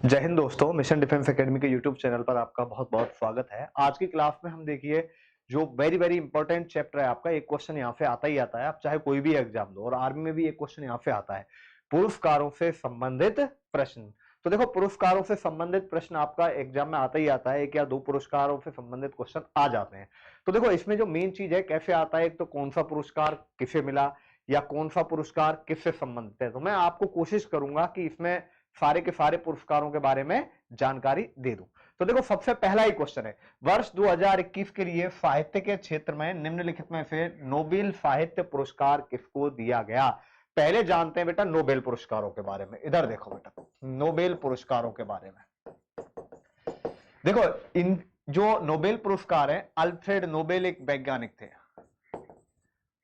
जय हिंद दोस्तों, mission defence academy के यूट्यूब चैनल पर आपका बहुत बहुत स्वागत है। आज की क्लास में हम देखिए जो वेरी वेरी इंपॉर्टेंट चैप्टर है आपका, एक क्वेश्चन यहाँ पे आता ही आता है। आप चाहे कोई भी एग्जाम दो, और आर्मी में भी एक क्वेश्चन यहाँ पे आता है, पुरस्कारों से संबंधित प्रश्न। तो देखो, पुरस्कारों से संबंधित प्रश्न आपका एग्जाम में आता ही आता है। एक या दो पुरस्कारों से संबंधित क्वेश्चन आ जाते हैं। तो देखो, इसमें जो मेन चीज है कैसे आता है, एक तो कौन सा पुरस्कार किसे मिला या कौन सा पुरस्कार किससे संबंधित है। तो मैं आपको कोशिश करूंगा कि इसमें सारे के सारे पुरस्कारों के बारे में जानकारी दे दूं। तो देखो, सबसे पहला ही क्वेश्चन है, वर्ष 2021 के लिए साहित्य के क्षेत्र में निम्नलिखित में से नोबेल साहित्य पुरस्कार किसको दिया गया। पहले जानते हैं बेटा नोबेल पुरस्कारों के बारे में। इधर देखो बेटा, नोबेल पुरस्कारों के बारे में देखो। इन जो नोबेल पुरस्कार है, अल्फ्रेड नोबेल एक वैज्ञानिक थे।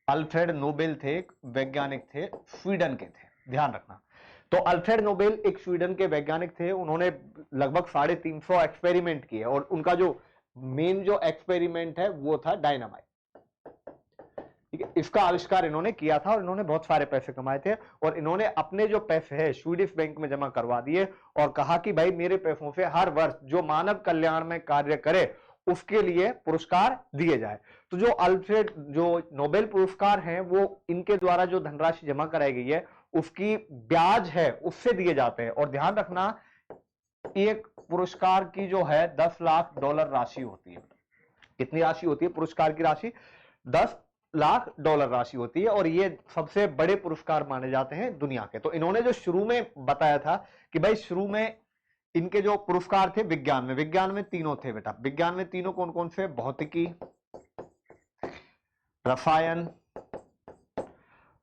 अल्फ्रेड नोबेल थे, एक वैज्ञानिक थे, स्वीडन के थे, ध्यान रखना। तो अल्फ्रेड नोबेल एक स्वीडन के वैज्ञानिक थे। उन्होंने लगभग 350 एक्सपेरिमेंट किए, और उनका जो मेन जो एक्सपेरिमेंट है वो था डायनामाइट। ठीक है, इसका आविष्कार इन्होंने किया था, और इन्होंने बहुत सारे पैसे कमाए थे, और इन्होंने अपने जो पैसे है स्वीडिश बैंक में जमा करवा दिए, और कहा कि भाई मेरे पैसों से हर वर्ष जो मानव कल्याण में कार्य करे उसके लिए पुरस्कार दिए जाए। तो जो अल्फ्रेड जो नोबेल पुरस्कार हैं, वो इनके द्वारा जो धनराशि जमा कराई गई है उसकी ब्याज है उससे दिए जाते हैं। और ध्यान रखना, एक पुरस्कार की जो है $10 लाख राशि होती है। कितनी राशि होती है पुरस्कार की राशि? $10 लाख राशि होती है, और ये सबसे बड़े पुरस्कार माने जाते हैं दुनिया के। तो इन्होंने जो शुरू में बताया था कि भाई शुरू में इनके जो पुरस्कार थे विज्ञान में तीनों थे बेटा। विज्ञान में तीनों कौन कौन से? भौतिकी, रसायन,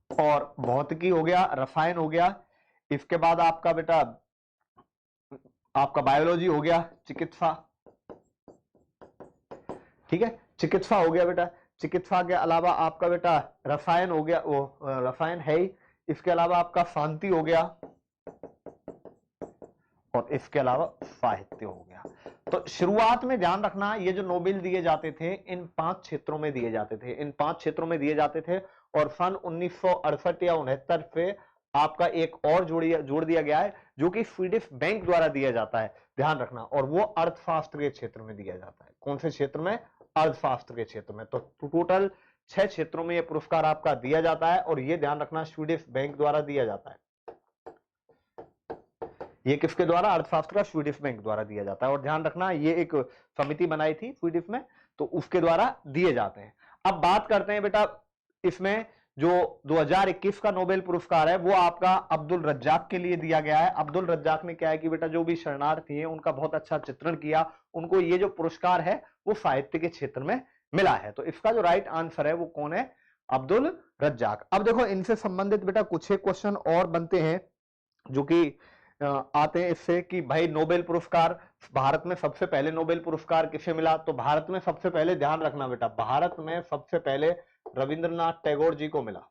और भौतिकी हो गया, रसायन हो गया, इसके बाद आपका बेटा आपका बायोलॉजी हो गया, चिकित्सा। ठीक है, चिकित्सा हो गया बेटा। चिकित्सा के अलावा आपका बेटा रसायन हो गया, वो रसायन है ही। इसके अलावा आपका शांति हो गया, और इसके अलावा साहित्य हो गया। तो शुरुआत में ध्यान रखना, ये जो नोबेल दिए जाते थे इन 5 क्षेत्रों में दिए जाते थे, इन 5 क्षेत्रों में दिए जाते थे। और सन 1968 या 69 पे आपका एक और जोड़ दिया गया है, जो कि स्वीडिश बैंक द्वारा दिया जाता है, ध्यान रखना। और वो अर्थशास्त्र के क्षेत्र में दिया जाता है। कौन से क्षेत्र में? अर्थशास्त्र के क्षेत्र में। तो टोटल 6 क्षेत्रों में ये पुरस्कार आपका दिया जाता है, और ये ध्यान रखना स्वीडिश बैंक द्वारा दिया जाता है। ये किसके द्वारा? अर्थशास्त्र का स्वीडिश बैंक द्वारा दिया जाता है। और ध्यान रखना, ये एक समिति बनाई थी स्वीडिश में, तो उसके द्वारा दिए जाते हैं। अब बात करते हैं बेटा, इसमें जो 2021 का नोबेल पुरस्कार है वो आपका अब्दुल रज्जाक के लिए दिया गया है। अब्दुल रज्जाक ने क्या है कि बेटा जो भी शरणार्थी हैं उनका बहुत अच्छा चित्रण किया, उनको ये जो पुरस्कार है वो साहित्य के क्षेत्र में मिला है। तो इसका जो राइट आंसर है वो कौन है? अब्दुल रज्जाक। अब देखो, इनसे संबंधित बेटा कुछ एक क्वेश्चन और बनते हैं जो कि आते हैं इससे कि भाई नोबेल पुरस्कार, भारत में सबसे पहले नोबेल पुरस्कार किसे मिला? तो भारत में सबसे पहले, ध्यान रखना बेटा, भारत में सबसे पहले रविंद्रनाथ टैगोर जी को मिला।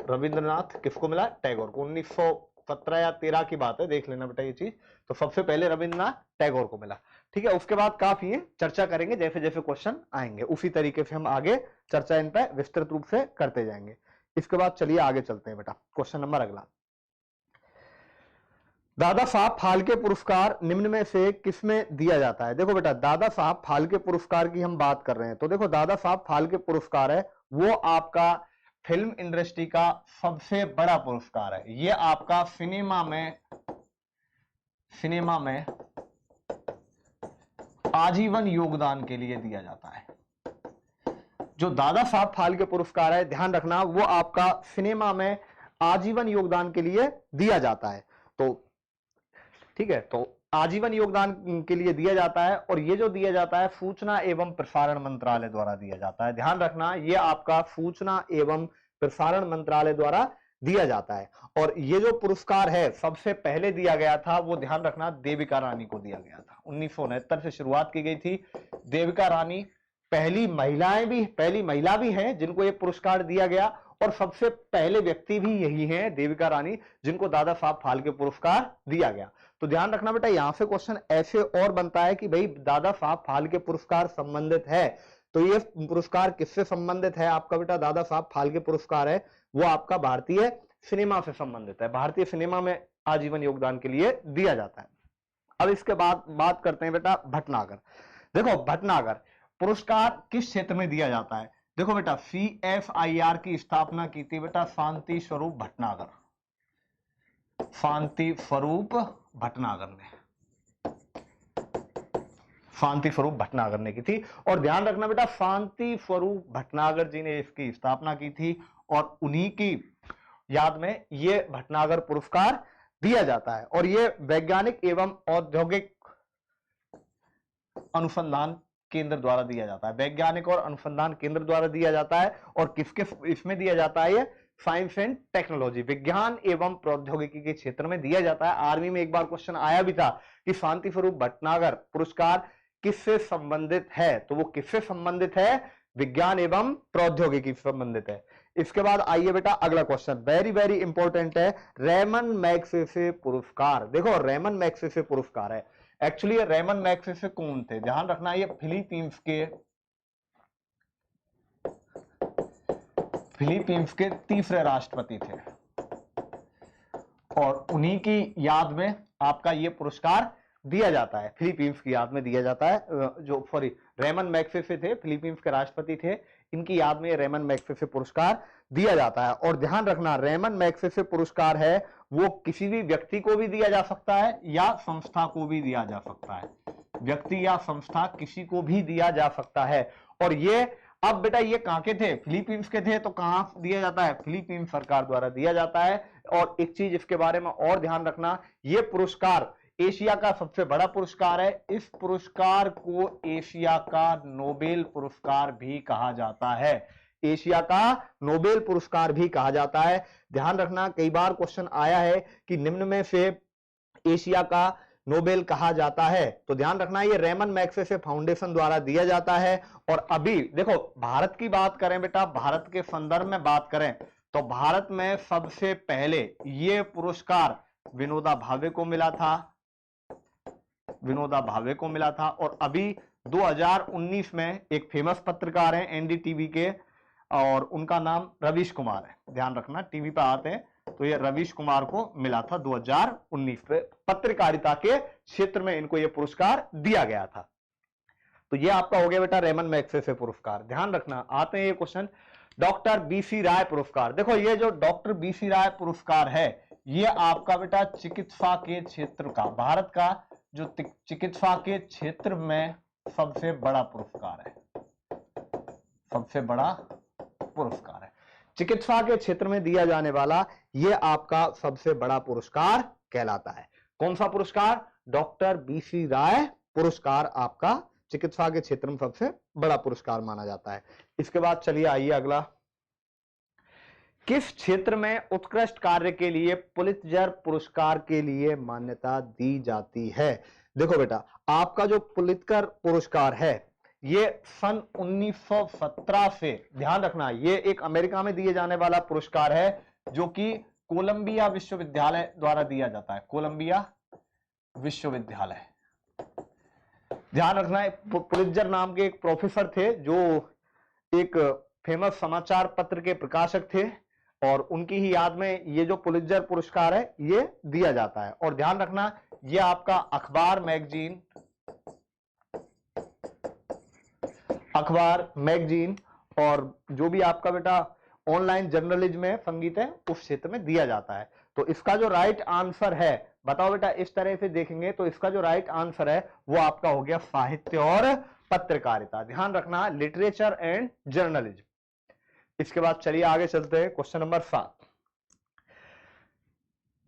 रविंद्रनाथ किसको मिला? टैगोर को। 1917 या 13 की बात है, देख लेना बेटा ये चीज। तो सबसे पहले रविंद्रनाथ टैगोर को मिला। ठीक है, उसके बाद काफी है, चर्चा करेंगे जैसे जैसे क्वेश्चन आएंगे उसी तरीके से हम आगे चर्चा इन पर विस्तृत रूप से करते जाएंगे। इसके बाद चलिए आगे चलते हैं बेटा। क्वेश्चन नंबर अगला, दादा साहब फाल्के पुरस्कार निम्न में से किसमें दिया जाता है? देखो बेटा, दादा साहब फाल्के पुरस्कार की हम बात कर रहे हैं। तो देखो, दादा साहब फाल्के पुरस्कार है वो आपका फिल्म इंडस्ट्री का सबसे बड़ा पुरस्कार है। ये आपका सिनेमा में आजीवन योगदान के लिए दिया जाता है। जो दादा साहब फाल्के पुरस्कार है, ध्यान रखना, वो आपका सिनेमा में आजीवन योगदान के लिए दिया जाता है। तो ठीक है, तो आजीवन योगदान के लिए दिया जाता है, और ये जो दिया जाता है सूचना एवं प्रसारण मंत्रालय द्वारा दिया जाता है। ध्यान रखना, ये आपका सूचना एवं प्रसारण मंत्रालय द्वारा दिया जाता है। और ये जो पुरस्कार है सबसे पहले दिया गया था, वो ध्यान रखना देविका रानी को दिया गया था। 1969 से शुरुआत की गई थी। देविका रानी पहली महिला भी है जिनको ये पुरस्कार दिया गया, और सबसे पहले व्यक्ति भी यही है, देविका रानी, जिनको दादा साहब फाल्के पुरस्कार दिया गया। तो ध्यान रखना बेटा, यहां से क्वेश्चन ऐसे और बनता है कि भाई दादा साहब फाल्के पुरस्कार संबंधित है, तो ये पुरस्कार किससे संबंधित है आपका बेटा? दादा साहब फाल्के पुरस्कार है वो आपका भारतीय सिनेमा से संबंधित है, भारतीय सिनेमा में आजीवन योगदान के लिए दिया जाता है। अब इसके बाद बात करते हैं बेटा भटनागर। देखो भटनागर पुरस्कार किस क्षेत्र में दिया जाता है? देखो बेटा CFIR की स्थापना की थी बेटा शांति स्वरूप भटनागर, शांति स्वरूप भटनागर ने, शांति स्वरूप भटनागर ने की थी। और ध्यान रखना बेटा शांति स्वरूप भटनागर जी ने इसकी स्थापना की थी और उन्हीं की याद में ये भटनागर पुरस्कार दिया जाता है। और ये वैज्ञानिक एवं औद्योगिक अनुसंधान केंद्र द्वारा दिया जाता है, वैज्ञानिक और अनुसंधान केंद्र द्वारा दिया जाता है। और किसके इसमें दिया जाता है? ये साइंस एंड टेक्नोलॉजी, विज्ञान एवं प्रौद्योगिकी के क्षेत्र में दिया जाता है। आर्मी में एक बार क्वेश्चन आया भी था कि शांति स्वरूप भटनागर पुरस्कार किससे संबंधित है, तो वो किससे संबंधित है? विज्ञान एवं प्रौद्योगिकी से संबंधित है। इसके बाद आइए बेटा अगला क्वेश्चन, वेरी वेरी इंपॉर्टेंट है, रेमन मैग्सेसे पुरस्कार। देखो रेमन मैग्सेसे पुरस्कार है, एक्चुअली रेमन मैग्सेसे कौन थे? ध्यान रखना ये फिलीपींस के तीसरे राष्ट्रपति थे और उन्हीं की याद में आपका ये पुरस्कार दिया जाता है, फिलीपींस की याद में दिया जाता है। रेमन मैग्सेसे थे, फिलीपींस के राष्ट्रपति थे, इनकी याद में रेमन मैग्सेसे पुरस्कार दिया जाता है। और ध्यान रखना रेमन मैग्सेसे पुरस्कार है वो किसी भी व्यक्ति को भी दिया जा सकता है या संस्था को भी दिया जा सकता है, व्यक्ति या संस्था किसी को भी दिया जा सकता है। और ये अब बेटा ये कहां के थे? फिलीपींस के थे, तो कहां दिया जाता है? फिलीपींस सरकार द्वारा दिया जाता है। और एक चीज इसके बारे में और ध्यान रखना, ये पुरस्कार एशिया का सबसे बड़ा पुरस्कार है। इस पुरस्कार को एशिया का नोबेल पुरस्कार भी कहा जाता है, एशिया का नोबेल पुरस्कार भी कहा जाता है। ध्यान रखना कई बार क्वेश्चन आया है कि निम्न में से एशिया का नोबेल कहा जाता है, तो ध्यान रखना ये रेमन मैग्सेसे फाउंडेशन द्वारा दिया जाता है। और अभी देखो भारत की बात करें बेटा, भारत के संदर्भ में बात करें तो भारत में सबसे पहले ये पुरस्कार विनोबा भावे को मिला था, विनोबा भावे को मिला था। और अभी 2019 में एक फेमस पत्रकार हैं एनडीटीवी के और उनका नाम रवीश कुमार है, ध्यान रखना टीवी पर आते हैं, तो ये रवीश कुमार को मिला था 2019 में, पत्रकारिता के क्षेत्र में इनको ये पुरस्कार दिया गया था। तो ये आपका हो गया बेटा रेमन मैग्सेसे पुरस्कार। ध्यान रखना आते हैं ये क्वेश्चन, डॉक्टर बीसी राय पुरस्कार। देखो ये जो डॉक्टर बीसी राय पुरस्कार है ये आपका बेटा चिकित्सा के क्षेत्र का, भारत का जो चिकित्सा के क्षेत्र में सबसे बड़ा पुरस्कार है, सबसे बड़ा पुरस्कार है, चिकित्सा के क्षेत्र में दिया जाने वाला ये आपका सबसे बड़ा पुरस्कार कहलाता है। कौन सा पुरस्कार? डॉक्टर बीसी राय पुरस्कार आपका चिकित्सा के क्षेत्र में सबसे बड़ा पुरस्कार माना जाता है। इसके बाद चलिए आइए अगला, किस क्षेत्र में उत्कृष्ट कार्य के लिए पुलित्जर पुरस्कार के लिए मान्यता दी जाती है? देखो बेटा आपका जो पुलित्जर पुरस्कार है ये सन 1917 से, ध्यान रखना ये एक अमेरिका में दिए जाने वाला पुरस्कार है जो कि कोलंबिया विश्वविद्यालय द्वारा दिया जाता है, कोलंबिया विश्वविद्यालय। ध्यान रखना पुलित्जर नाम के एक प्रोफेसर थे जो एक फेमस समाचार पत्र के प्रकाशक थे और उनकी ही याद में ये जो पुलित्जर पुरस्कार है ये दिया जाता है। और ध्यान रखना ये आपका अखबार मैगजीन और जो भी आपका बेटा ऑनलाइन जर्नलिज्म में संगीत है उस क्षेत्र में दिया जाता है। तो इसका जो राइट आंसर है बताओ बेटा, इस तरह से देखेंगे तो इसका जो राइट आंसर है वो आपका हो गया साहित्य और पत्रकारिता। ध्यान रखना लिटरेचर एंड जर्नलिज्म। इसके बाद चलिए आगे चलते हैं, क्वेश्चन नंबर 7,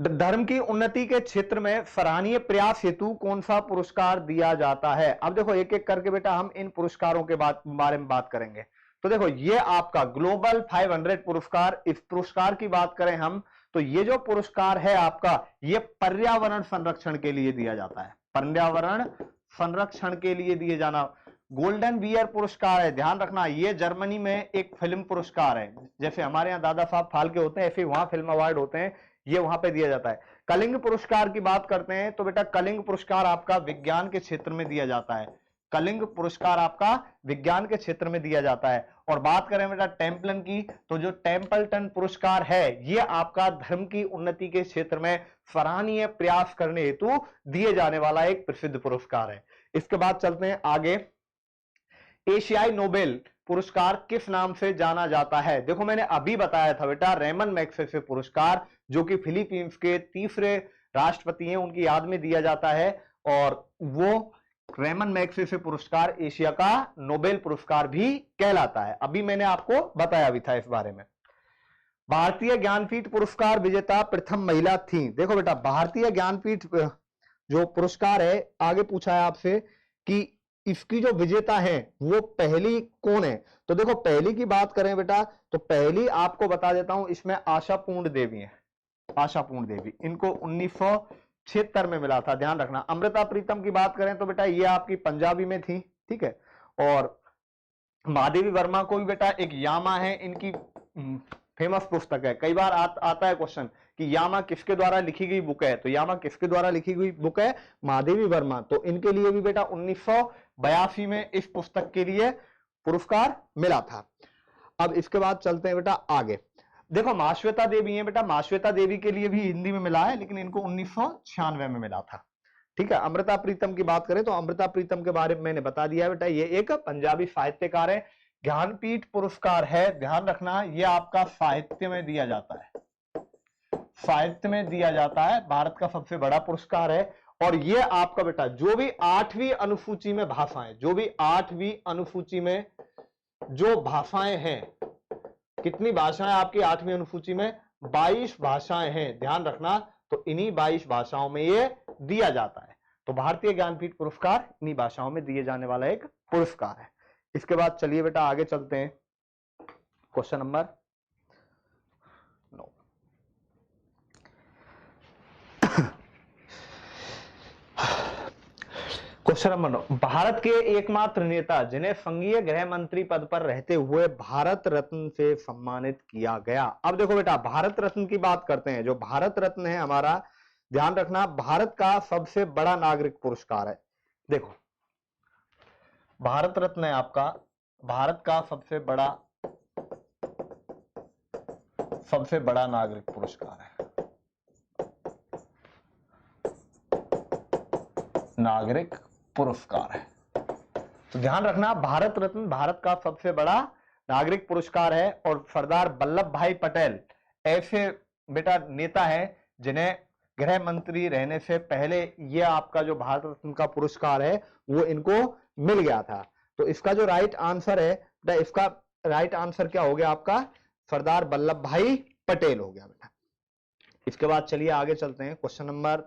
धर्म की उन्नति के क्षेत्र में सराहनीय प्रयास हेतु कौन सा पुरस्कार दिया जाता है? अब देखो एक एक करके बेटा हम इन पुरस्कारों के बारे में बात करेंगे। तो देखो ये आपका ग्लोबल 500 पुरस्कार, इस पुरस्कार की बात करें हम तो ये जो पुरस्कार है आपका ये पर्यावरण संरक्षण के लिए दिया जाता है, पर्यावरण संरक्षण के लिए दिए जाना। गोल्डन बियर पुरस्कार है, ध्यान रखना ये जर्मनी में एक फिल्म पुरस्कार है, जैसे हमारे यहाँ दादा साहब फाल्के होते हैं ऐसे वहां फिल्म अवार्ड होते हैं, ये वहां पे दिया जाता है। कलिंग पुरस्कार की बात करते हैं तो बेटा कलिंग पुरस्कार आपका विज्ञान के क्षेत्र में दिया जाता है, कलिंग पुरस्कार आपका विज्ञान के क्षेत्र में दिया जाता है। और बात करें बेटा टेम्पलन की, तो जो टेम्पल्टन पुरस्कार है ये आपका धर्म की उन्नति के क्षेत्र में सराहनीय प्रयास करने हेतु दिए जाने वाला एक प्रसिद्ध पुरस्कार है। इसके बाद चलते हैं आगे। एशियाई नोबेल पुरस्कार किस नाम से जाना जाता है? देखो मैंने अभी बताया था बेटा, रेमन मैग्सेसे पुरस्कार, जो कि फिलीपींस के तीसरे राष्ट्रपति हैं, उनकी याद में दिया जाता है। और वो रेमन मैग्सेसे पुरस्कार एशिया का नोबेल पुरस्कार भी कहलाता है। अभी मैंने आपको बताया भी था इस बारे में। भारतीय ज्ञानपीठ पुरस्कार विजेता प्रथम महिला थी। देखो बेटा, भारतीय ज्ञानपीठ जो पुरस्कार है, आगे पूछा है आपसे कि इसकी जो विजेता है वो पहली कौन है। तो देखो पहली की बात करें बेटा, तो पहली आपको बता देता हूं, इसमें आशापूर्ण देवी है। आशापूर्ण देवी, इनको 1976 में मिला था, ध्यान रखना। अमृता प्रीतम की बात करें तो बेटा ये आपकी पंजाबी में थी, ठीक है। और महादेवी वर्मा को भी बेटा एक यामा है, इनकी फेमस पुस्तक है। कई बार आता है क्वेश्चन कि यामा किसके द्वारा लिखी गई बुक है, तो यामा किसके द्वारा लिखी गई बुक है? महादेवी वर्मा। तो इनके लिए भी बेटा 1982 में इस पुस्तक के लिए पुरस्कार मिला था। अब इसके बाद चलते हैं बेटा आगे। देखो महाश्वेता देवी है बेटा, महाश्वेता देवी के लिए भी हिंदी में मिला है, लेकिन इनको 1996 में मिला था, ठीक है। अमृता प्रीतम की बात करें तो अमृता प्रीतम के बारे में मैंने बता दिया है बेटा, ये एक पंजाबी साहित्यकार है। ज्ञानपीठ पुरस्कार है, ध्यान रखना, ये आपका साहित्य में दिया जाता है, साहित्य में दिया जाता है, भारत का सबसे बड़ा पुरस्कार है। और ये आपका बेटा जो भी 8वीं अनुसूची में भाषाएं, जो भी 8वीं अनुसूची में जो भाषाएं हैं, कितनी भाषाएं आपकी 8वीं अनुसूची में? 22 भाषाएं हैं, ध्यान रखना। तो इन्हीं 22 भाषाओं में ये दिया जाता है। तो भारतीय ज्ञानपीठ पुरस्कार इन्हीं भाषाओं में दिए जाने वाला एक पुरस्कार है। इसके बाद चलिए बेटा आगे चलते हैं। Question number 9। Question number 9, Bharat के एकमात्र नेता जिन्हें संघीय गृह मंत्री पद पर रहते हुए भारत रत्न से सम्मानित किया गया। अब देखो बेटा, भारत रत्न की बात करते हैं। जो भारत रत्न है हमारा, ध्यान रखना, भारत का सबसे बड़ा नागरिक पुरस्कार है। देखो भारत रत्न है आपका भारत का सबसे बड़ा नागरिक पुरस्कार है, नागरिक पुरस्कार है। तो ध्यान रखना, भारत रत्न भारत का सबसे बड़ा नागरिक पुरस्कार है। और सरदार वल्लभ भाई पटेल ऐसे बेटा नेता है जिन्हें गृह मंत्री रहने से पहले ये आपका जो भारत रत्न का पुरस्कार है वो इनको मिल गया था। तो इसका जो राइट आंसर है, इसका राइट आंसर क्या हो गया आपका? सरदार वल्लभ भाई पटेल हो गया बेटा। इसके बाद चलिए आगे चलते हैं। क्वेश्चन नंबर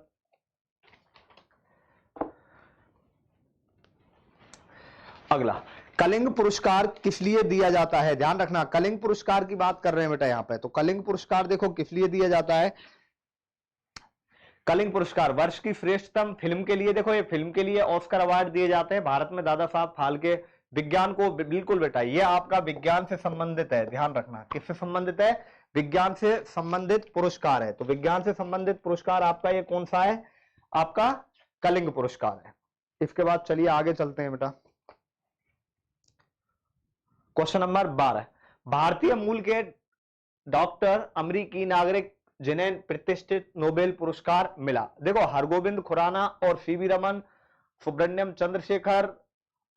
अगला, कलिंग पुरस्कार किस लिए दिया जाता है? ध्यान रखना, कलिंग पुरस्कार की बात कर रहे हैं बेटा यहां पे। तो कलिंग पुरस्कार देखो किस लिए दिया जाता है। कलिंग पुरस्कार वर्ष की श्रेष्ठतम फिल्म के लिए, देखो ये फिल्म के लिए ऑस्कर अवार्ड दिए जाते हैं भारत में दादा साहब फाल्के। विज्ञान को बिल्कुल बेटा, ये आपका विज्ञान से संबंधित है, ध्यान रखना। किससे संबंधित है? विज्ञान से संबंधित पुरस्कार है। तो विज्ञान से संबंधित पुरस्कार आपका ये कौन सा है? आपका कलिंग पुरस्कार है। इसके बाद चलिए आगे चलते हैं बेटा। क्वेश्चन नंबर 12, भारतीय मूल के डॉक्टर अमेरिकी नागरिक जिन्हें प्रतिष्ठित नोबेल पुरस्कार मिला। देखो हरगोविंद खुराना और सीवी रमन, सुब्रमण्यम चंद्रशेखर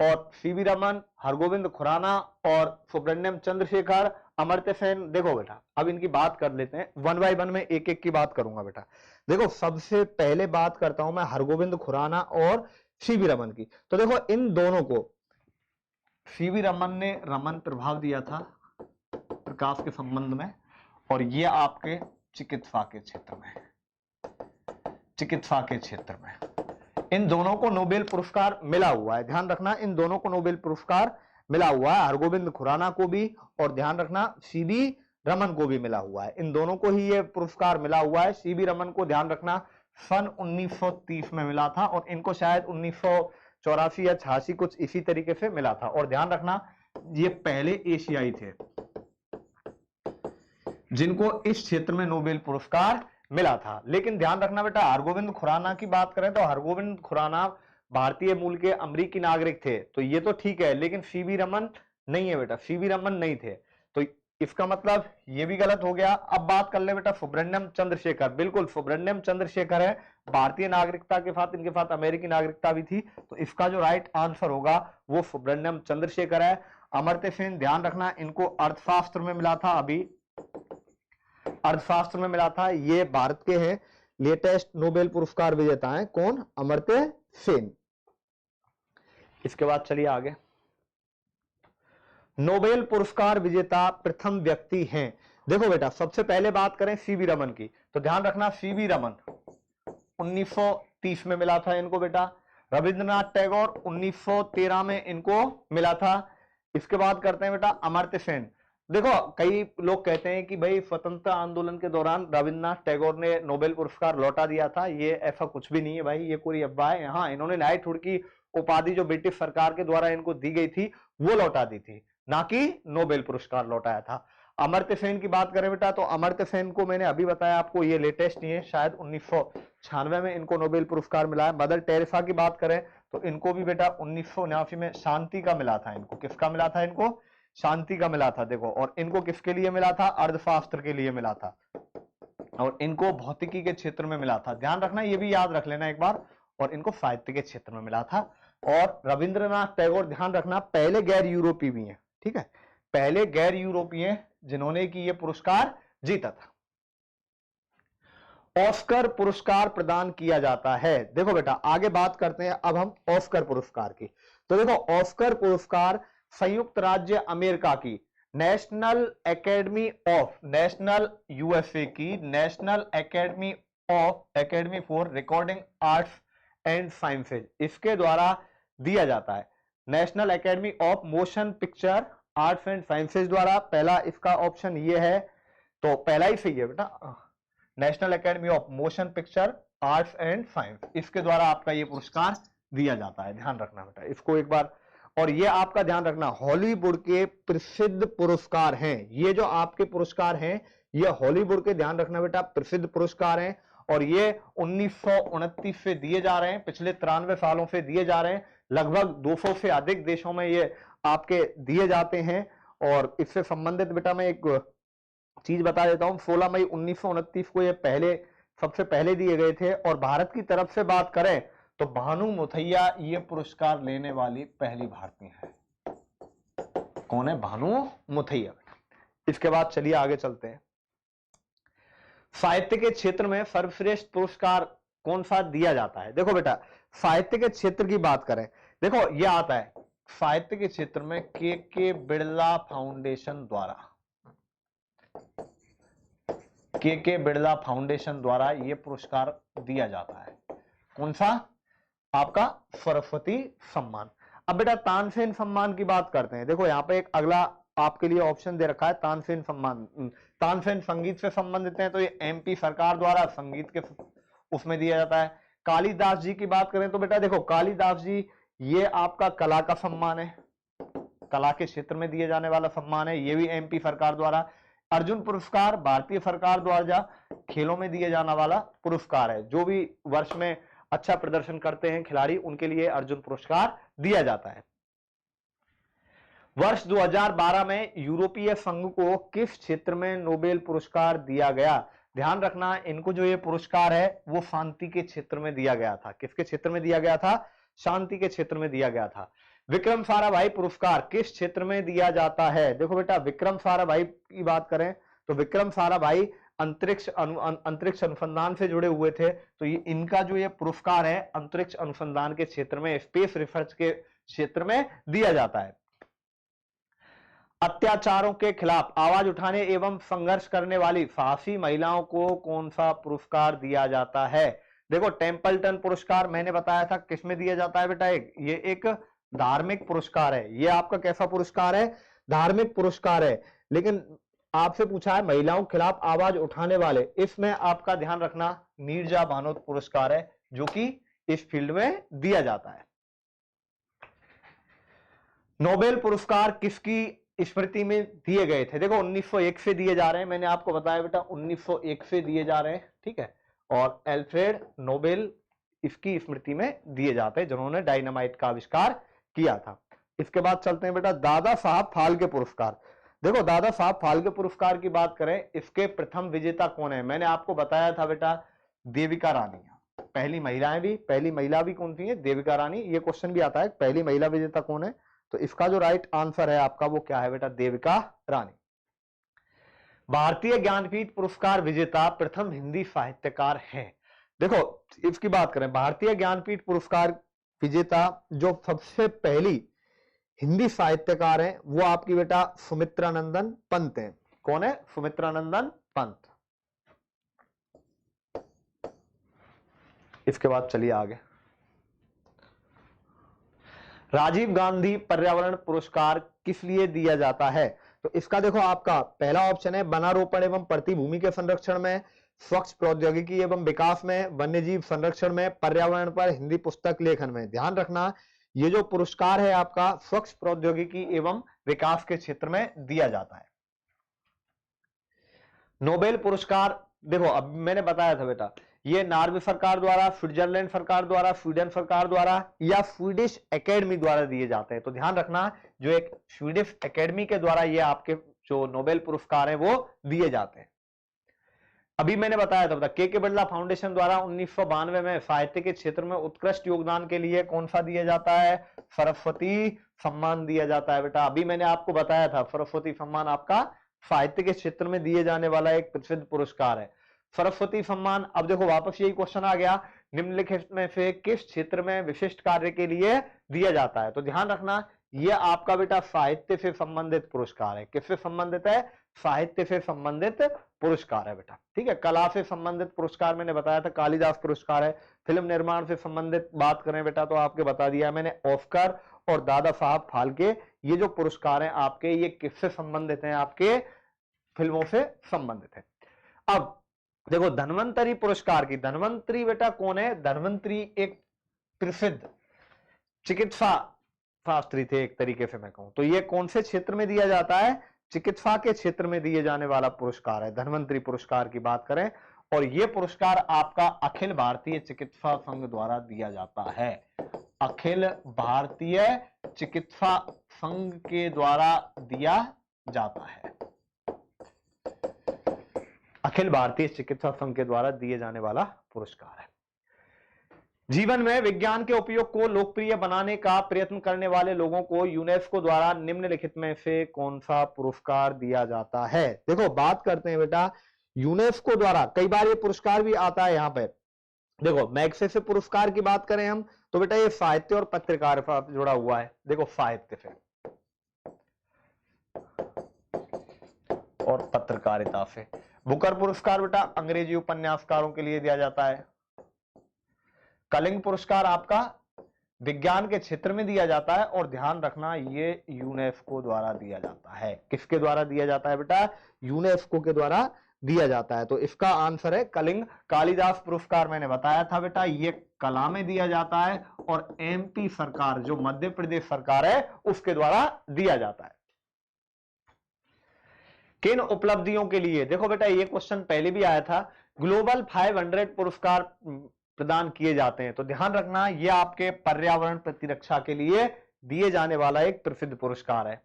और सीवी रमन, हरगोविंद खुराना और सुब्रमण्यम चंद्रशेखर, अमर्त्य सेन। देखो बेटा अब इनकी बात कर लेते हैं, 1 बाय 1 में एक एक की बात करूंगा बेटा। देखो सबसे पहले बात करता हूं मैं हरगोविंद खुराना और सीवी रमन की। तो देखो इन दोनों को सीवी रमन ने रमन प्रभाव दिया था प्रकाश के संबंध में, और ये आपके चिकित्सा के क्षेत्र में इन दोनों को नोबेल पुरस्कार मिला हुआ है। ध्यान रखना, इन दोनों को नोबेल पुरस्कार मिला हुआ है, हरगोविंद खुराना को भी और ध्यान रखना सीवी रमन को भी मिला हुआ है। इन दोनों को ही ये पुरस्कार मिला हुआ है। सीवी रमन को ध्यान रखना सन 1930 में मिला था और इनको शायद 1984 या 86 कुछ इसी तरीके से मिला था। और ध्यान रखना ये पहले एशियाई थे जिनको इस क्षेत्र में नोबेल पुरस्कार मिला था। लेकिन ध्यान रखना बेटा, हरगोविंद खुराना की बात करें तो हरगोविंद खुराना भारतीय मूल के अमेरिकी नागरिक थे, तो ये तो ठीक है, लेकिन सीवी रमन नहीं है बेटा, सीवी रमन नहीं थे, तो इसका मतलब ये भी गलत हो गया। अब बात कर ले बेटा सुब्रमण्यम चंद्रशेखर, बिल्कुल सुब्रमण्यम चंद्रशेखर है, भारतीय नागरिकता के साथ इनके साथ अमेरिकी नागरिकता भी थी, तो इसका जो राइट आंसर होगा वो सुब्रमण्यम चंद्रशेखर है। अमर्त्य सेन, ध्यान रखना इनको अर्थशास्त्र में मिला था, अभी अर्थशास्त्र में मिला था, ये भारत के हैं लेटेस्ट नोबेल पुरस्कार विजेता हैं, कौन? अमर्त्य सेन। इसके बाद चलिए आगे, नोबेल पुरस्कार विजेता प्रथम व्यक्ति हैं। देखो बेटा सबसे पहले बात करें सीवी रमन की, तो ध्यान रखना सीवी रमन 1930 में मिला था इनको बेटा। रविंद्रनाथ टैगोर 1913 में इनको मिला था। इसके बाद करते हैं बेटा अमर्त्य सेन। देखो कई लोग कहते हैं कि भाई स्वतंत्रता आंदोलन के दौरान रविंद्रनाथ टैगोर ने नोबेल पुरस्कार लौटा दिया था, ये ऐसा कुछ भी नहीं है भाई, ये कोई अफवाह है। हाँ, इन्होंने नाइटहुड की उपाधि जो ब्रिटिश सरकार के द्वारा इनको दी गई थी वो लौटा दी थी, ना कि नोबेल पुरस्कार लौटाया था। अमर्त्य सेन की बात करें बेटा, तो अमर्त्य सेन को मैंने अभी बताया आपको, ये लेटेस्ट नहीं है, शायद 1996 में इनको नोबेल पुरस्कार मिला है। मदर टेरेसा की बात करें तो इनको भी बेटा 1979 में शांति का मिला था। इनको किसका मिला था? इनको शांति का मिला था। देखो, और इनको किसके लिए मिला था? अर्थशास्त्र के लिए मिला था, और इनको भौतिकी के क्षेत्र में मिला था। ध्यान रखना, ये भी याद रख लेना एक बार। और इनको साहित्य के क्षेत्र में मिला था। और रविंद्रनाथ टैगोर, ध्यान रखना, पहले गैर यूरोपीय भी हैं, ठीक है, पहले गैर यूरोपीय जिन्होंने की ये पुरस्कार जीता था। ऑस्कर पुरस्कार प्रदान किया जाता है। देखो बेटा आगे बात करते हैं अब हम ऑस्कर पुरस्कार की। तो देखो ऑस्कर पुरस्कार संयुक्त राज्य अमेरिका की national academy of, national USA की national academy for recording arts and sciences, इसके द्वारा दिया जाता है। National academy of motion picture arts and sciences द्वारा, पहला इसका ऑप्शन ये है, तो पहला ही सही है बेटा, national academy of motion picture arts and science, इसके द्वारा आपका ये पुरस्कार दिया जाता है। ध्यान रखना बेटा इसको एक बार। और ये आपका ध्यान रखना हॉलीवुड के प्रसिद्ध पुरस्कार हैं, ये जो आपके पुरस्कार हैं ये हॉलीवुड के, ध्यान रखना बेटा, प्रसिद्ध पुरस्कार हैं। और ये 1929 से दिए जा रहे हैं, पिछले 93 सालों से दिए जा रहे हैं, लगभग 200 से अधिक देशों में ये आपके दिए जाते हैं। और इससे संबंधित बेटा मैं एक चीज बता देता हूं, 16 मई 1929 को ये सबसे पहले दिए गए थे। और भारत की तरफ से बात करें तो भानु मुथैया ये पुरस्कार लेने वाली पहली भारतीय है। कौन है? भानु मुथैया। इसके बाद चलिए आगे चलते हैं। साहित्य के क्षेत्र में सर्वश्रेष्ठ पुरस्कार कौन सा दिया जाता है? देखो बेटा साहित्य के क्षेत्र की बात करें, देखो ये आता है साहित्य के क्षेत्र में के बिड़ला फाउंडेशन द्वारा, के बिड़ला फाउंडेशन द्वारा ये पुरस्कार दिया जाता है। कौन सा? आपका सरस्वती सम्मान। अब बेटा तानसेन सम्मान की बात करते हैं। देखो यहाँ पे एक अगला आपके लिए ऑप्शन दे रखा है, तानसेन सम्मान। तानसेन संगीत से संबंधित है, तो ये एमपी सरकार द्वारा संगीत के उसमें दिया जाता है। कालिदास जी की बात करें तो बेटा देखो कालिदास जी ये आपका कला का सम्मान है, कला के क्षेत्र में दिए जाने वाला सम्मान है, ये भी एमपी सरकार द्वारा। अर्जुन पुरस्कार भारतीय सरकार द्वारा खेलों में दिए जाने वाला पुरस्कार है, जो भी वर्ष में अच्छा प्रदर्शन करते हैं खिलाड़ी उनके लिए अर्जुन पुरस्कार दिया जाता है। वर्ष 2012 में यूरोपीय संघ को किस क्षेत्र में नोबेल पुरस्कार दिया गया? ध्यान रखना इनको जो ये पुरस्कार है वो शांति के क्षेत्र में दिया गया था। किसके क्षेत्र में दिया गया था? शांति के क्षेत्र में दिया गया था। विक्रम साराभाई पुरस्कार किस क्षेत्र में दिया जाता है? देखो बेटा विक्रम साराभाई की बात करें तो विक्रम साराभाई अंतरिक्ष अनुसंधान से जुड़े हुए थे, तो ये इनका जो ये पुरस्कार है अंतरिक्ष अनुसंधान के क्षेत्र में, स्पेस रिसर्च के क्षेत्र में दिया जाता है। अत्याचारों के खिलाफ आवाज उठाने एवं संघर्ष करने वाली साहसी महिलाओं को कौन सा पुरस्कार दिया जाता है? देखो टेम्पल्टन पुरस्कार मैंने बताया था किसमें दिया जाता है बेटा, ये एक धार्मिक पुरस्कार है। ये आपका कैसा पुरस्कार है? धार्मिक पुरस्कार है। लेकिन आपसे पूछा है महिलाओं के खिलाफ आवाज उठाने वाले, इसमें आपका ध्यान रखना नीरजा भानोत पुरस्कार है, जो कि इस फील्ड में दिया जाता है। नोबेल पुरस्कार किसकी स्मृति में दिए गए थे? देखो 1901 से दिए जा रहे हैं, मैंने आपको बताया बेटा 1901 से दिए जा रहे हैं, ठीक है। और एल्फ्रेड नोबेल इसकी स्मृति में दिए जाते हैं जिन्होंने डायनामाइट का आविष्कार किया था। इसके बाद चलते हैं बेटा दादा साहब फाल्के पुरस्कार। देखो दादा साहब फाल्के पुरस्कार की बात करें, इसके प्रथम विजेता कौन है? मैंने आपको बताया था बेटा देविका रानी। पहली महिला भी कौन सी है? देविका रानी। ये क्वेश्चन भी आता है पहली महिला विजेता कौन है, तो इसका जो राइट आंसर है आपका वो क्या है बेटा? देविका रानी। भारतीय ज्ञानपीठ पुरस्कार विजेता प्रथम हिंदी साहित्यकार हैं। देखो इसकी बात करें, भारतीय ज्ञानपीठ पुरस्कार विजेता जो सबसे पहली हिंदी साहित्यकार है वो आपकी बेटा सुमित्रानंदन पंत है। कौन है? सुमित्रानंदन पंत। इसके बाद चलिए आगे। राजीव गांधी पर्यावरण पुरस्कार किस लिए दिया जाता है? तो इसका देखो आपका पहला ऑप्शन है वनारोपण एवं प्रतिभूमि के संरक्षण में, स्वच्छ प्रौद्योगिकी एवं विकास में, वन्यजीव संरक्षण में, पर्यावरण पर हिंदी पुस्तक लेखन में। ध्यान रखना ये जो पुरस्कार है आपका स्वच्छ प्रौद्योगिकी एवं विकास के क्षेत्र में दिया जाता है। नोबेल पुरस्कार देखो अब मैंने बताया था बेटा ये नॉर्वे सरकार द्वारा, स्विट्जरलैंड सरकार द्वारा, स्वीडन सरकार द्वारा या स्वीडिश एकेडमी द्वारा दिए जाते हैं। तो ध्यान रखना जो एक स्वीडिश एकेडमी के द्वारा ये आपके जो नोबेल पुरस्कार है वो दिए जाते हैं। अभी मैंने बताया था के बिरला फाउंडेशन द्वारा 1992 में साहित्य के क्षेत्र में उत्कृष्ट योगदान के लिए कौन सा दिया जाता है? सरस्वती सम्मान दिया जाता है बेटा। अभी मैंने आपको बताया था सरस्वती सम्मान आपका साहित्य के क्षेत्र में दिए जाने वाला एक प्रसिद्ध पुरस्कार है सरस्वती सम्मान। अब देखो वापस यही क्वेश्चन आ गया, निम्नलिखित में से किस क्षेत्र में विशिष्ट कार्य के लिए दिया जाता है? तो ध्यान रखना ये आपका बेटा साहित्य से संबंधित पुरस्कार है। किससे संबंधित है? साहित्य से संबंधित पुरस्कार है बेटा। ठीक है, कला से संबंधित पुरस्कार मैंने बताया था कालिदास पुरस्कार है। फिल्म निर्माण से संबंधित बात करें बेटा तो आपके बता दिया मैंने ऑस्कर और दादा साहब फाल्के। ये जो पुरस्कार हैं आपके ये किससे संबंधित हैं? आपके फिल्मों से संबंधित है। अब देखो धन्वंतरी पुरस्कार की, धन्वंतरी बेटा कौन है? धन्वंतरी एक प्रसिद्ध चिकित्सा शास्त्री थे एक तरीके से मैं कहूं तो। ये कौन से क्षेत्र में दिया जाता है? चिकित्सा के क्षेत्र में दिए जाने वाला पुरस्कार है धन्वंतरी पुरस्कार की बात करें। और यह पुरस्कार आपका अखिल भारतीय चिकित्सा संघ द्वारा दिया जाता है। अखिल भारतीय चिकित्सा संघ के द्वारा दिया जाता है। अखिल भारतीय चिकित्सा संघ के द्वारा दिए जाने वाला पुरस्कार है। जीवन में विज्ञान के उपयोग को लोकप्रिय बनाने का प्रयत्न करने वाले लोगों को यूनेस्को द्वारा निम्नलिखित में से कौन सा पुरस्कार दिया जाता है? देखो बात करते हैं बेटा यूनेस्को द्वारा, कई बार ये पुरस्कार भी आता है यहाँ पे। देखो मैग्सेसे पुरस्कार की बात करें हम तो बेटा ये साहित्य और पत्रकारिता जुड़ा हुआ है। देखो साहित्य से और पत्रकारिता से। बुकर पुरस्कार बेटा अंग्रेजी उपन्यासकारों के लिए दिया जाता है। कलिंग पुरस्कार आपका विज्ञान के क्षेत्र में दिया जाता है और ध्यान रखना ये यूनेस्को द्वारा दिया जाता है। किसके द्वारा दिया जाता है बेटा? यूनेस्को के द्वारा दिया जाता है। तो इसका आंसर है कलिंग। कालिदास पुरस्कार मैंने बताया था बेटा ये कला में दिया जाता है और एमपी सरकार जो मध्य प्रदेश सरकार है उसके द्वारा दिया जाता है। किन उपलब्धियों के लिए? देखो बेटा ये क्वेश्चन पहले भी आया था। ग्लोबल 500 पुरस्कार प्रदान किए जाते हैं। तो ध्यान रखना ये आपके पर्यावरण प्रतिरक्षा के लिए दिए जाने वाला एक प्रसिद्ध पुरस्कार है।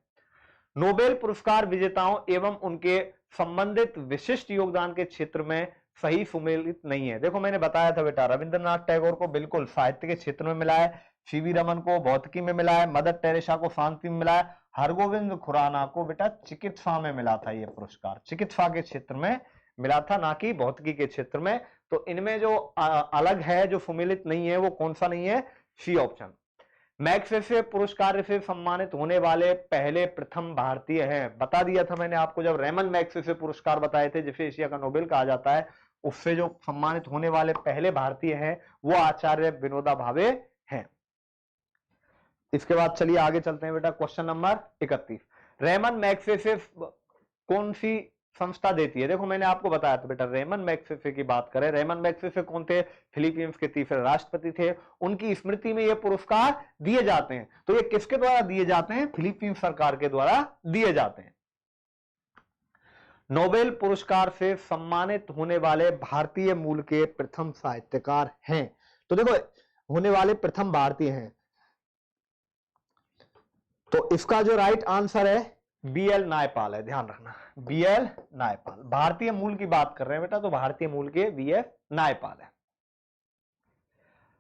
नोबेल पुरस्कार विजेताओं एवं उनके संबंधित विशिष्ट योगदान के क्षेत्र में सही सुमेलित नहीं है। देखो मैंने बताया था बेटा रविंद्रनाथ टैगोर को बिल्कुल साहित्य के क्षेत्र में मिला है, सीवी रमन को भौतिकी में मिला है, मदर टेरेसा को शांति में मिला है, हरगोविंद खुराना को बेटा चिकित्सा में मिला था। ये पुरस्कार चिकित्सा के क्षेत्र में मिला था ना कि भौतिकी के क्षेत्र में। तो इनमें जो अलग है जो सुमेलित नहीं है वो कौन सा नहीं है? C option. मैग्सेसे पुरस्कार से सम्मानित होने वाले पहले प्रथम भारतीय हैं। बता दिया था मैंने आपको जब रेमन मैग्सेसे पुरस्कार बताए थे जिसे एशिया का नोबेल कहा जाता है, उससे जो सम्मानित होने वाले पहले भारतीय हैं वो आचार्य विनोबा भावे हैं। इसके बाद चलिए आगे चलते हैं बेटा क्वेश्चन नंबर 31। रेमन मैग्सेसे कौन सी संस्था देती है? देखो मैंने आपको बताया था बेटा रेमन मैग्सेसे की बात करें, रेमन मैग्सेसे कौन थे? फिलीपींस के तीसरे राष्ट्रपति थे। उनकी स्मृति में ये पुरस्कार दिए जाते हैं। तो ये किसके द्वारा दिए जाते हैं? फिलीपींस सरकार के द्वारा दिए जाते हैं। नोबेल पुरस्कार से सम्मानित होने वाले भारतीय मूल के प्रथम साहित्यकार हैं। तो देखो होने वाले प्रथम भारतीय हैं, तो इसका जो राइट आंसर है बीएल नायपाल है, ध्यान रखना बीएल नायपाल। भारतीय मूल की बात कर रहे हैं बेटा, तो भारतीय मूल के बीएफ नायपाल है।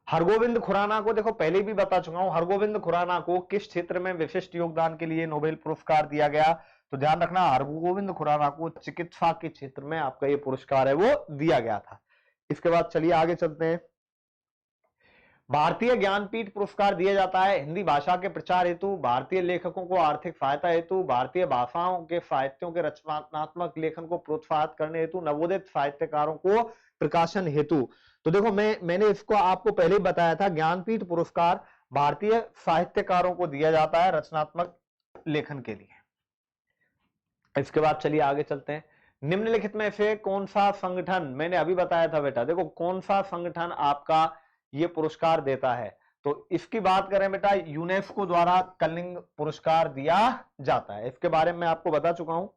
हरगोविंद खुराना को देखो पहले भी बता चुका हूं, हरगोविंद खुराना को किस क्षेत्र में विशिष्ट योगदान के लिए नोबेल पुरस्कार दिया गया, तो ध्यान रखना हरगोविंद खुराना को चिकित्सा के क्षेत्र में आपका ये पुरस्कार है वो दिया गया था। इसके बाद चलिए आगे चलते हैं। भारतीय ज्ञानपीठ पुरस्कार दिया जाता है हिंदी भाषा के प्रचार हेतु, भारतीय लेखकों को आर्थिक सहायता हेतु, भारतीय भाषाओं के साहित्यों के रचनात्मक लेखन को प्रोत्साहित करने हेतु, नवोदित साहित्यकारों को प्रकाशन हेतु। तो देखो मैंने इसको आपको पहले ही बताया था, ज्ञानपीठ पुरस्कार भारतीय साहित्यकारों को दिया जाता है रचनात्मक लेखन के लिए। इसके बाद चलिए आगे चलते हैं। निम्नलिखित में से कौन सा संगठन, मैंने अभी बताया था बेटा, देखो कौन सा संगठन आपका ये पुरस्कार देता है, तो इसकी बात करें बेटा यूनेस्को द्वारा कलिंग पुरस्कार दिया जाता है, इसके बारे में आपको बता चुका हूं।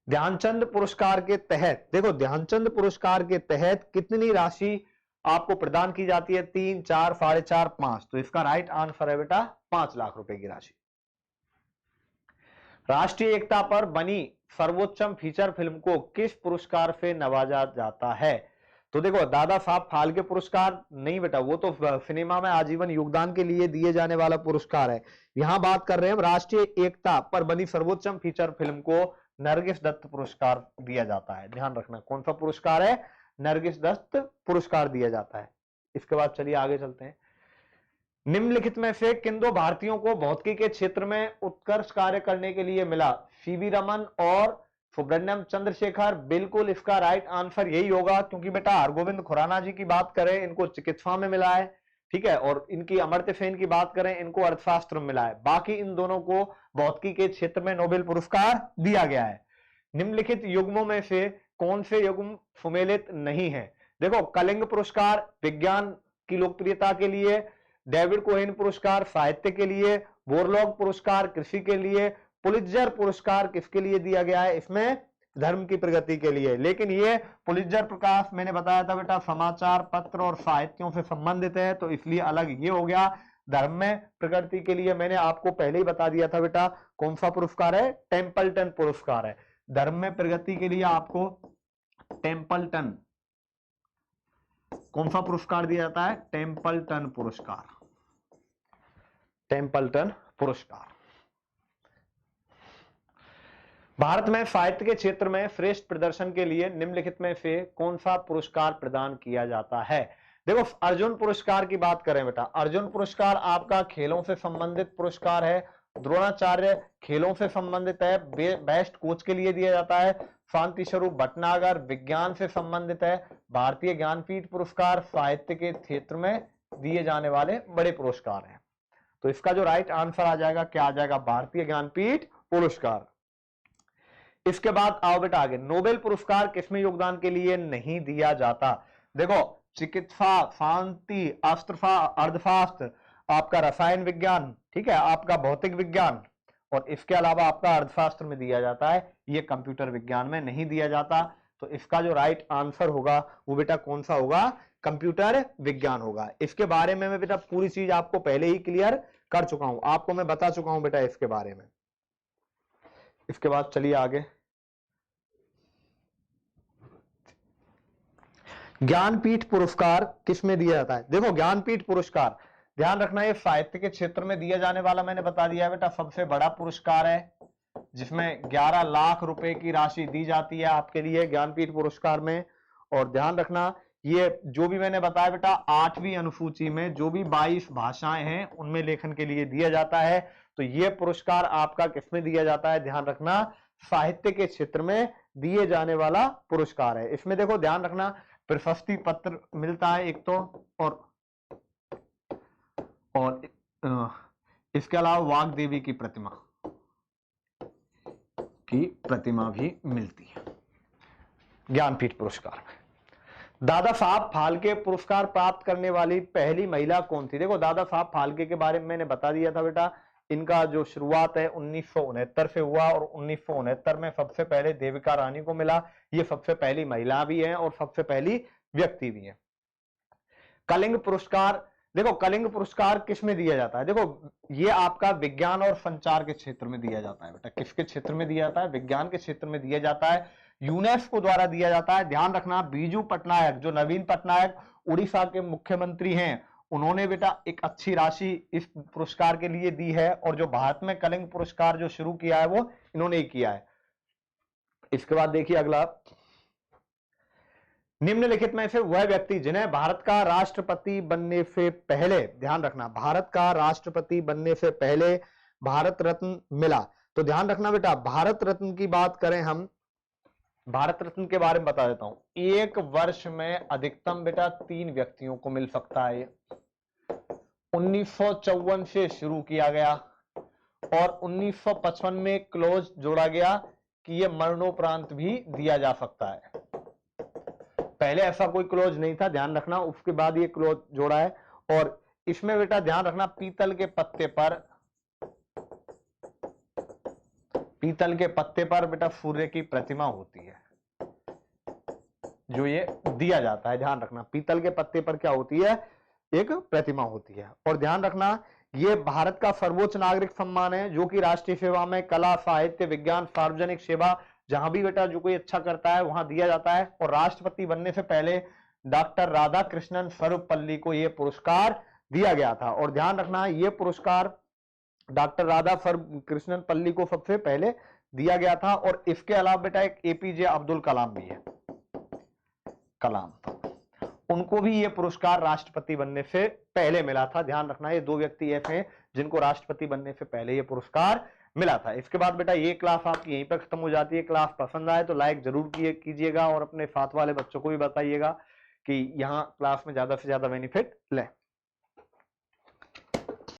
ध्यानचंद पुरस्कार के तहत, देखो ध्यानचंद पुरस्कार के तहत कितनी राशि आपको प्रदान की जाती है, 3, 4, 4.5, 5, तो इसका राइट आंसर है बेटा 5 लाख रुपए की राशि। राष्ट्रीय एकता पर बनी सर्वोच्चम फीचर फिल्म को किस पुरस्कार से नवाजा जाता है, तो देखो दादा साहब फाल्के पुरस्कार नहीं बेटा, वो तो सिनेमा में आजीवन योगदान के लिए दिए जाने वाला पुरस्कार है। यहां बात कर रहे हैं हम राष्ट्रीय एकता पर बनी सर्वोच्चम फीचर फिल्म को नरगिस दत्त पुरस्कार दिया जाता है, ध्यान रखना कौन सा पुरस्कार है, नरगिस दत्त पुरस्कार दिया जाता है। इसके बाद चलिए आगे चलते हैं। निम्नलिखित में से किन दो भारतीयों को भौतिकी के क्षेत्र में उत्कर्ष कार्य करने के लिए मिला, सीवी रमन और सुब्रमण्यम चंद्रशेखर, बिल्कुल इसका राइट आंसर यही होगा, क्योंकि बेटा हरगोविंद खुराना जी की बात करें इनको चिकित्सा में मिला है, ठीक है, और इनकी अमर्त्य सेन की बात करें इनको अर्थशास्त्र में मिला है, बाकी इन दोनों को भौतिकी के क्षेत्र में नोबेल पुरस्कार दिया गया है। निम्नलिखित युग्मों में से कौन से युग्म सुमेलित नहीं है, देखो कलिंग पुरस्कार विज्ञान की लोकप्रियता के लिए, डेविड कोहेन पुरस्कार साहित्य के लिए, बोरलॉग पुरस्कार कृषि के लिए, पुलित्जर पुरस्कार किसके लिए दिया गया है, इसमें धर्म की प्रगति के लिए। लेकिन ये पुलित्जर प्रकाश मैंने बताया था बेटा समाचार पत्र और साहित्यों से संबंधित है, तो इसलिए अलग ये हो गया। धर्म में प्रगति के लिए मैंने आपको पहले ही बता दिया था बेटा कौन सा पुरस्कार है, टेम्पल्टन पुरस्कार है। धर्म में प्रगति के लिए आपको टेम्पल्टन, कौन सा पुरस्कार दिया जाता है, टेम्पल्टन पुरस्कार, टेम्पल्टन पुरस्कार। भारत में साहित्य के क्षेत्र में श्रेष्ठ प्रदर्शन के लिए निम्नलिखित में से कौन सा पुरस्कार प्रदान किया जाता है, देखो अर्जुन पुरस्कार की बात करें बेटा, अर्जुन पुरस्कार आपका खेलों से संबंधित पुरस्कार है, द्रोणाचार्य खेलों से संबंधित है, बेस्ट कोच के लिए दिया जाता है, शांति स्वरूप भटनागर विज्ञान से संबंधित है, भारतीय ज्ञानपीठ पुरस्कार साहित्य के क्षेत्र में दिए जाने वाले बड़े पुरस्कार हैं। तो इसका जो राइट आंसर आ जाएगा क्या आ जाएगा, भारतीय ज्ञानपीठ पुरस्कार। इसके बाद आओ बेटा आगे, नोबेल पुरस्कार किसमें योगदान के लिए नहीं दिया जाता, देखो चिकित्सा, शांति, अस्त्रफा, अर्थशास्त्र, आपका रसायन विज्ञान, ठीक है, आपका भौतिक विज्ञान, और इसके अलावा आपका अर्थशास्त्र में दिया जाता है, ये कंप्यूटर विज्ञान में नहीं दिया जाता। तो इसका जो राइट आंसर होगा वो बेटा कौन सा होगा, कंप्यूटर विज्ञान होगा। इसके बारे में मैं बेटा पूरी चीज आपको पहले ही क्लियर कर चुका हूं, आपको मैं बता चुका हूं बेटा इसके बारे में। इसके बाद चलिए आगे, ज्ञानपीठ पुरस्कार किसमें दिया जाता है, देखो ज्ञानपीठ पुरस्कार ध्यान रखना ये साहित्य के क्षेत्र में दिया जाने वाला मैंने बता दिया बेटा सबसे बड़ा पुरस्कार है, जिसमें 11 लाख रुपए की राशि दी जाती है आपके लिए ज्ञानपीठ पुरस्कार में। और ध्यान रखना ये जो भी मैंने बताया बेटा 8वीं अनुसूची में जो भी 22 भाषाएं हैं उनमें लेखन के लिए दिया जाता है। तो ये पुरस्कार आपका किसमें दिया जाता है, ध्यान रखना साहित्य के क्षेत्र में दिए जाने वाला पुरस्कार है। इसमें देखो ध्यान रखना प्रशस्ति पत्र मिलता है एक तो, और इसके अलावा वाग देवी की प्रतिमा भी मिलती है ज्ञानपीठ पुरस्कार में। दादा साहब फाल्के पुरस्कार प्राप्त करने वाली पहली महिला कौन थी, देखो दादा साहब फाल्के के बारे में मैंने बता दिया था बेटा, इनका जो शुरुआत है 1969 से हुआ और 1969 में सबसे पहले देविका रानी को मिला। ये सबसे पहली महिला भी है और सबसे पहली व्यक्ति भी है। कलिंग पुरस्कार, देखो कलिंग पुरस्कार किस में दिया जाता है, देखो ये आपका विज्ञान और संचार के क्षेत्र में दिया जाता है बेटा। किसके क्षेत्र में दिया जाता है, विज्ञान के क्षेत्र में दिया जाता है, यूनेस्को द्वारा दिया जाता है। ध्यान रखना, बीजू पटनायक, जो नवीन पटनायक उड़ीसा के मुख्यमंत्री हैं, उन्होंने बेटा एक अच्छी राशि इस पुरस्कार के लिए दी है, और जो भारत में कलिंग पुरस्कार जो शुरू किया है वो इन्होंने ही किया है। इसके बाद देखिए अगला, निम्नलिखित में से वह व्यक्ति जिन्हें भारत का राष्ट्रपति बनने से पहले, ध्यान रखना, भारत का राष्ट्रपति बनने से पहले भारत रत्न मिला। तो ध्यान रखना बेटा, भारत रत्न की बात करें हम, भारत रत्न के बारे में बता देता हूं। एक वर्ष में अधिकतम बेटा 3 व्यक्तियों को मिल सकता है। 1954 से शुरू किया गया और 1955 में क्लोज जोड़ा गया कि यह मरणोपरांत भी दिया जा सकता है। पहले ऐसा कोई क्लोज नहीं था, ध्यान रखना, उसके बाद ये क्लोज जोड़ा है। और इसमें बेटा ध्यान रखना, पीतल के पत्ते पर बेटा सूर्य की प्रतिमा होती है, जो ये दिया जाता है। ध्यान रखना, पीतल के पत्ते पर क्या होती है, एक प्रतिमा होती है। और ध्यान रखना, ये भारत का सर्वोच्च नागरिक सम्मान है, जो कि राष्ट्रीय सेवा में कला, साहित्य, विज्ञान, सार्वजनिक सेवा, जहां भी बेटा जो कोई अच्छा करता है वहां दिया जाता है। और राष्ट्रपति बनने से पहले डॉक्टर राधाकृष्णन सर्वपल्ली को यह पुरस्कार दिया गया था। और ध्यान रखना, यह पुरस्कार डॉक्टर राधा कृष्णन पल्ली को सबसे पहले दिया गया था। और इसके अलावा बेटा एक एपीजे अब्दुल कलाम भी है, कलाम, उनको भी यह पुरस्कार राष्ट्रपति बनने से पहले मिला था। ध्यान रखना, ये 2 व्यक्ति ऐसे हैं जिनको राष्ट्रपति बनने से पहले यह पुरस्कार मिला था। इसके बाद बेटा ये क्लास आपकी यहीं पर खत्म हो जाती है। क्लास पसंद आए तो लाइक जरूर कीजिएगा और अपने साथ वाले बच्चों को भी बताइएगा कि यहाँ क्लास में ज्यादा से ज्यादा बेनिफिट लें।